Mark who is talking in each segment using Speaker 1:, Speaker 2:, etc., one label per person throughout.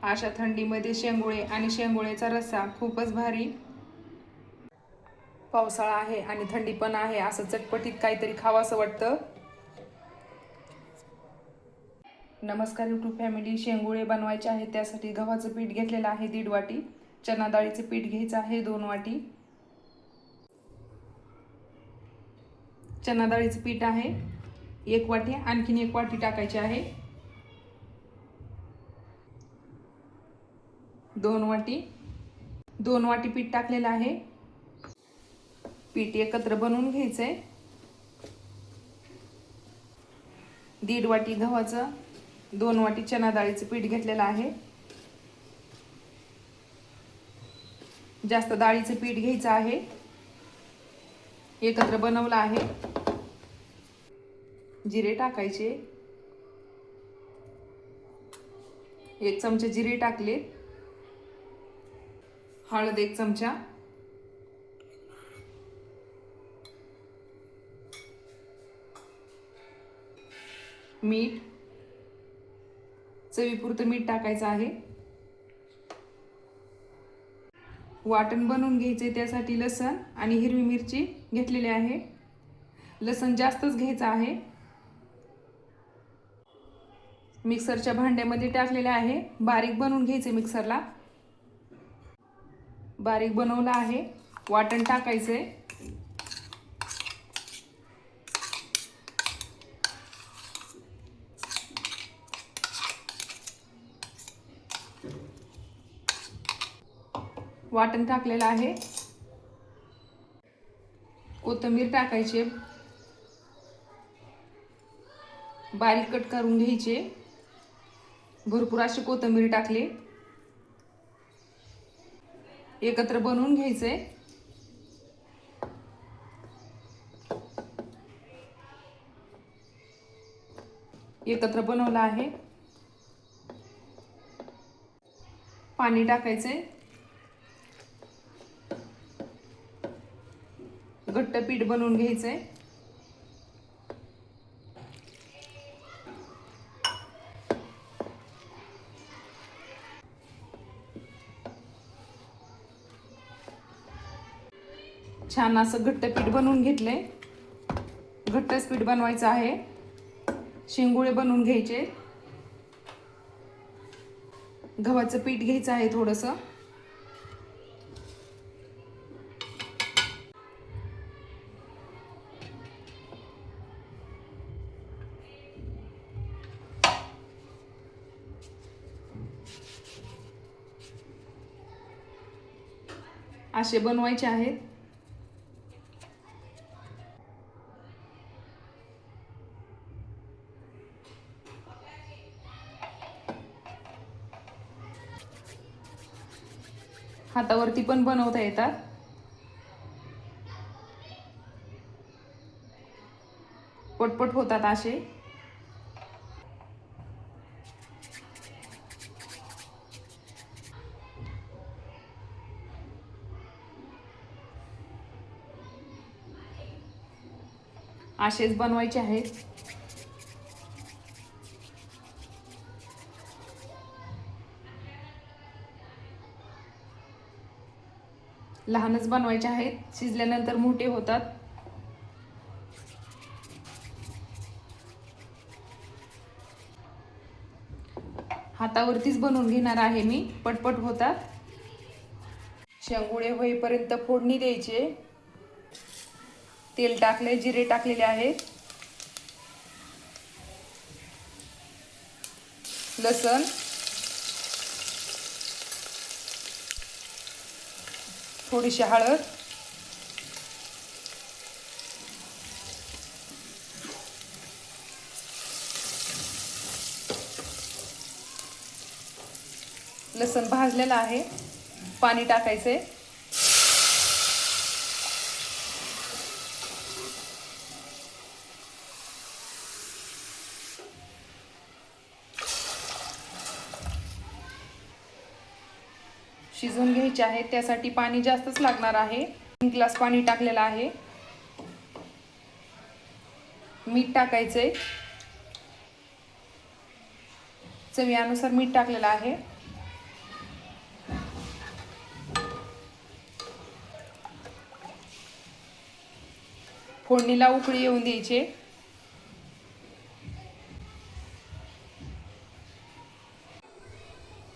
Speaker 1: अशा थंडीमध्ये शेंगोळे आणि शेंगोळ्याचा रस्सा खूपच भारी. पावसाळा आहे आणि थंडी पण आहे, असं चटपटीत काहीतरी खावंसं वाटतं. नमस्कार यूट्यूब फॅमिली. शेंगोळे बनवायचे आहेत, त्यासाठी गव्हाचं पीठ घेतलेलं आहे 1.5 वाटी. चना डाळीचं पीठ घ्यायचं आहे 2 वाटी. चना डाळीचं पीठ आहे 1 वाटी, आणखीन 1 वाटी टाकायची आहे. 2 वाटी पीठ टाकलेलं आहे. पीठ एकत्र बनवून घ्यायचंय. 1.5 वाटी गव्हाचं, 2 वाटी चना डाळीचं पीठ घेतलेलं आहे. जास्त डाळीचं पीठ घ्यायचं आहे. एकत्र बनवलं आहे. जिरे टाकायचे, 1 चमचा जिरे टाकले. हळद 1 चमचा, मीठ, चवीपुरतं मीठ टाकायचं आहे. वाटण बनवून घ्यायचे, त्यासाठी लसण आणि हिरवी मिरची घेतलेली आहे. लसण जास्तच घ्यायचं आहे. मिक्सरच्या भांड्यामध्ये टाकलेले आहे. बारीक बनवून घ्यायचे मिक्सरला. बारीक बनवलं आहे. वाटण टाकायचे. वाटण टाकलेलं आहे. कोथिंबीर टाकायची, बारीक कट करून घ्यायचे. भरपूर अशी कोथिंबीर टाकली. एकत्र बनवून घ्यायचे. एकत्र बनवलं आहे. पाणी टाकायचे. घट्ट पीठ बनवून घ्यायचे. छान असं घट्ट पीठ बनवून घेतले. घट्टच पीठ बनवायचं आहे. शेंगोळे बनवून घ्यायचे. गव्हाचं पीठ घ्यायचं आहे थोडंसं. असे बनवायचे आहेत. हातावरती पण बनवता येतात. पटपट होतात असे. असेच बनवायचे आहेत. लहानच बनवायचे आहेत, शिजल्यानंतर मोठे होतात. हातावरतीच बनवून घेणार आहे मी, पटपट होतात. शेंगोळे होईपर्यंत फोडणी द्यायचे. तेल टाकले, जिरे टाकलेले आहेत. लसण, थोडीशी हळद, लसण भाजलेला आहे. पाणी टाकायचे. शिजवून घ्यायचे आहे, त्यासाठी पाणी जास्तच लागणार आहे. 3 ग्लास पाणी टाकलेलं आहे. मीठ टाकायचे. चवीनुसार मीठ टाकलेलं आहे. फोडणीला उकळी येऊन द्यायचे.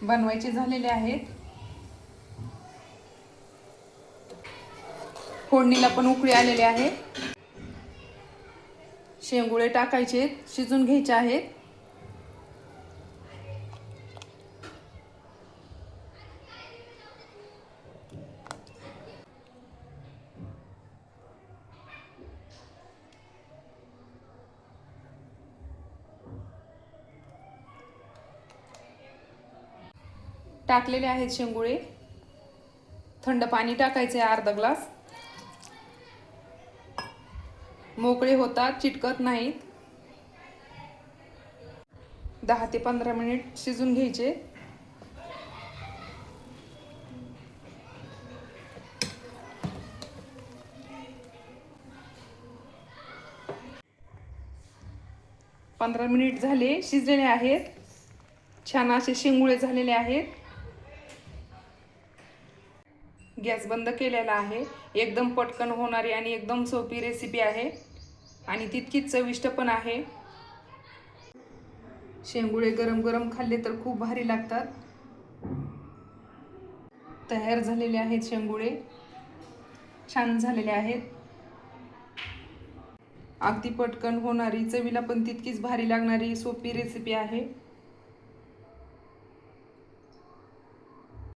Speaker 1: बनवायचे झालेले आहेत. फोडणीला पण उकळी आलेली आहे. शेंगुळे टाकायचे, शिजून घ्यायचे आहेत. टाकलेले आहेत शेंगुळे. थंड पाणी टाकायचे अर्धा ग्लास. मोकळे होतात, चिटकत नाहीत. 10 ते 15 मिनिट शिजून घ्यायचे. पंधरा मिनिट झाले, शिजलेले आहेत. छान असे शेंगुळे झालेले आहेत. गॅस बंद केलेला आहे. एकदम पटकन होणारी आणि एकदम सोपी रेसिपी आहे आणि तितकीच चविष्ट पण आहे. शेंगुळे गरम गरम खाल्ले तर खूप भारी लागतात. तयार झालेले आहेत शेंगुळे. छान झालेले आहेत. अगदी पटकन होणारी, चवीला पण तितकीच भारी लागणारी सोपी रेसिपी आहे.